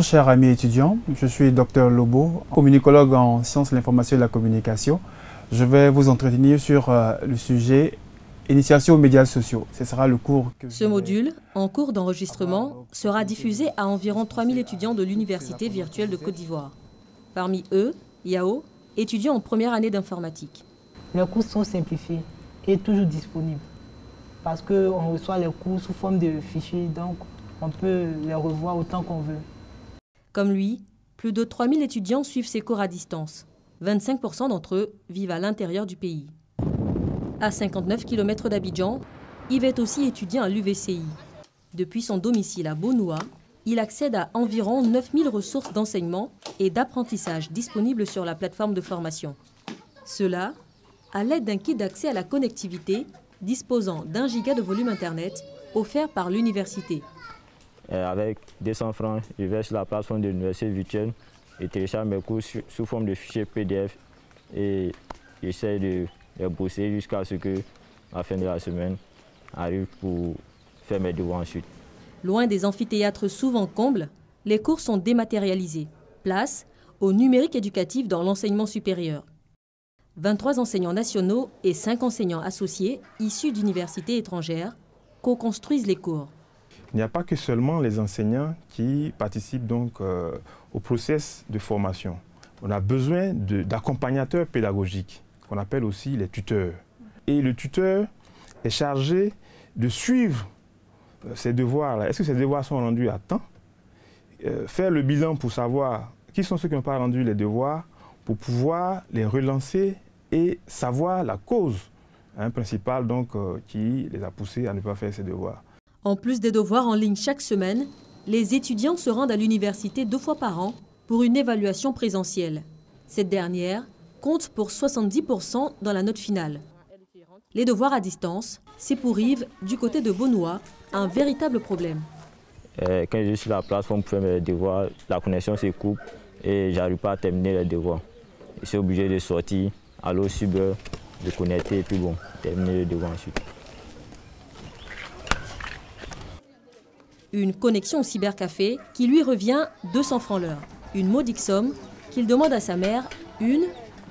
Bonjour chers amis étudiants, je suis Dr Lobo, communicologue en sciences de l'information et de la communication. Je vais vous entretenir sur le sujet initiation aux médias sociaux. Ce sera le cours que Ce module, en cours d'enregistrement, sera diffusé à environ 3000 étudiants de l'Université virtuelle de Côte d'Ivoire. Parmi eux, Yao, étudiant en première année d'informatique. Les cours sont simplifiés et toujours disponibles parce qu'on reçoit les cours sous forme de fichiers, donc on peut les revoir autant qu'on veut. Comme lui, plus de 3000 étudiants suivent ces cours à distance. 25% d'entre eux vivent à l'intérieur du pays. À 59 km d'Abidjan, Yves est aussi étudiant à l'UVCI. Depuis son domicile à Bonoua, il accède à environ 9000 ressources d'enseignement et d'apprentissage disponibles sur la plateforme de formation. Cela à l'aide d'un kit d'accès à la connectivité disposant d'1 giga de volume Internet offert par l'université. Avec 200 francs, je vais sur la plateforme de l'université virtuelle et télécharge mes cours sous forme de fichier PDF et j'essaie de bosser jusqu'à ce que, à la fin de la semaine, arrive pour faire mes devoirs ensuite. Loin des amphithéâtres souvent combles, les cours sont dématérialisés. Place au numérique éducatif dans l'enseignement supérieur. 23 enseignants nationaux et 5 enseignants associés issus d'universités étrangères co-construisent les cours. Il n'y a pas que seulement les enseignants qui participent donc au process de formation. On a besoin d'accompagnateurs pédagogiques, qu'on appelle aussi les tuteurs. Et le tuteur est chargé de suivre ces devoirs-là. Est-ce que ces devoirs sont rendus à temps? Faire le bilan pour savoir qui sont ceux qui n'ont pas rendu les devoirs, pour pouvoir les relancer et savoir la cause principale donc, qui les a poussés à ne pas faire ces devoirs. En plus des devoirs en ligne chaque semaine, les étudiants se rendent à l'université 2 fois par an pour une évaluation présentielle. Cette dernière compte pour 70% dans la note finale. Les devoirs à distance, c'est pour Yves, du côté de Bonoua, un véritable problème. Quand je suis sur la plateforme pour faire mes devoirs, la connexion se coupe et je n'arrive pas à terminer les devoirs. Je suis obligé de sortir, aller au cyber, de connecter et puis bon, terminer les devoirs ensuite. Une connexion au cybercafé qui lui revient 200 francs l'heure. Une modique somme qu'il demande à sa mère 1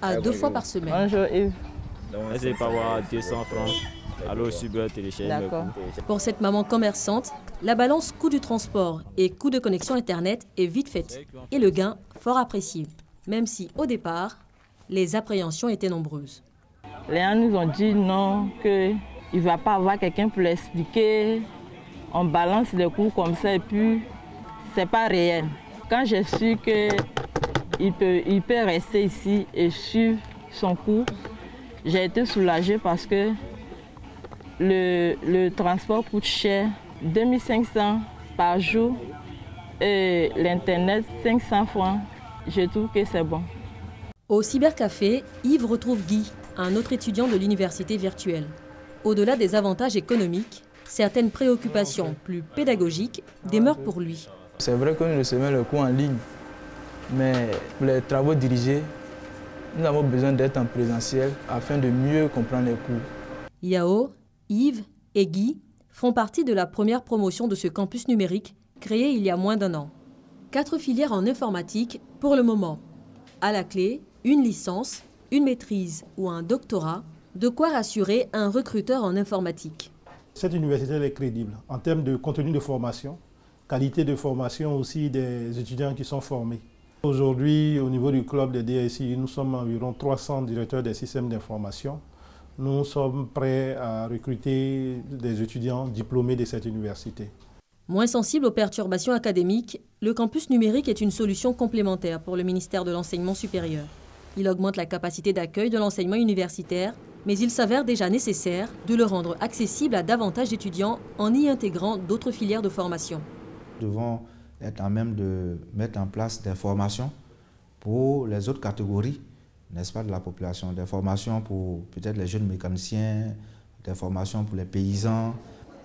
à 2 fois par semaine. Bonjour Yves. Donc, essayez pas avoir 200 francs, aller au cyber, télécharger. D'accord. Pour cette maman commerçante, la balance coût du transport et coût de connexion Internet est vite faite. Et le gain fort apprécié. Même si, au départ, les appréhensions étaient nombreuses. Les gens nous ont dit non, qu'il ne va pas avoir quelqu'un pour l'expliquer. On balance les cours comme ça et puis c'est pas réel. Quand j'ai su qu'il peut rester ici et suivre son cours, j'ai été soulagée parce que le transport coûte cher, 2500 par jour et l'Internet 500 francs. Je trouve que c'est bon. Au cybercafé, Yves retrouve Guy, un autre étudiant de l'université virtuelle. Au-delà des avantages économiques, certaines préoccupations plus pédagogiques demeurent pour lui. C'est vrai que nous recevons le cours en ligne, mais pour les travaux dirigés, nous avons besoin d'être en présentiel afin de mieux comprendre les cours. Yao, Yves et Guy font partie de la première promotion de ce campus numérique créé il y a moins d'1 an. 4 filières en informatique pour le moment. À la clé, une licence, une maîtrise ou un doctorat, de quoi rassurer un recruteur en informatique. Cette université est crédible en termes de contenu de formation, qualité de formation aussi des étudiants qui sont formés. Aujourd'hui, au niveau du club des DSI, nous sommes environ 300 directeurs des systèmes d'information. Nous sommes prêts à recruter des étudiants diplômés de cette université. Moins sensible aux perturbations académiques, le campus numérique est une solution complémentaire pour le ministère de l'Enseignement supérieur. Il augmente la capacité d'accueil de l'enseignement universitaire, mais il s'avère déjà nécessaire de le rendre accessible à davantage d'étudiants en y intégrant d'autres filières de formation. Nous devons être à même de mettre en place des formations pour les autres catégories, n'est-ce pas, de la population. Des formations pour peut-être les jeunes mécaniciens, des formations pour les paysans.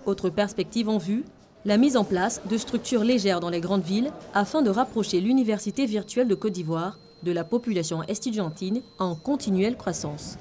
Autre perspective en vue, la mise en place de structures légères dans les grandes villes afin de rapprocher l'université virtuelle de Côte d'Ivoire de la population estudiantine en continuelle croissance.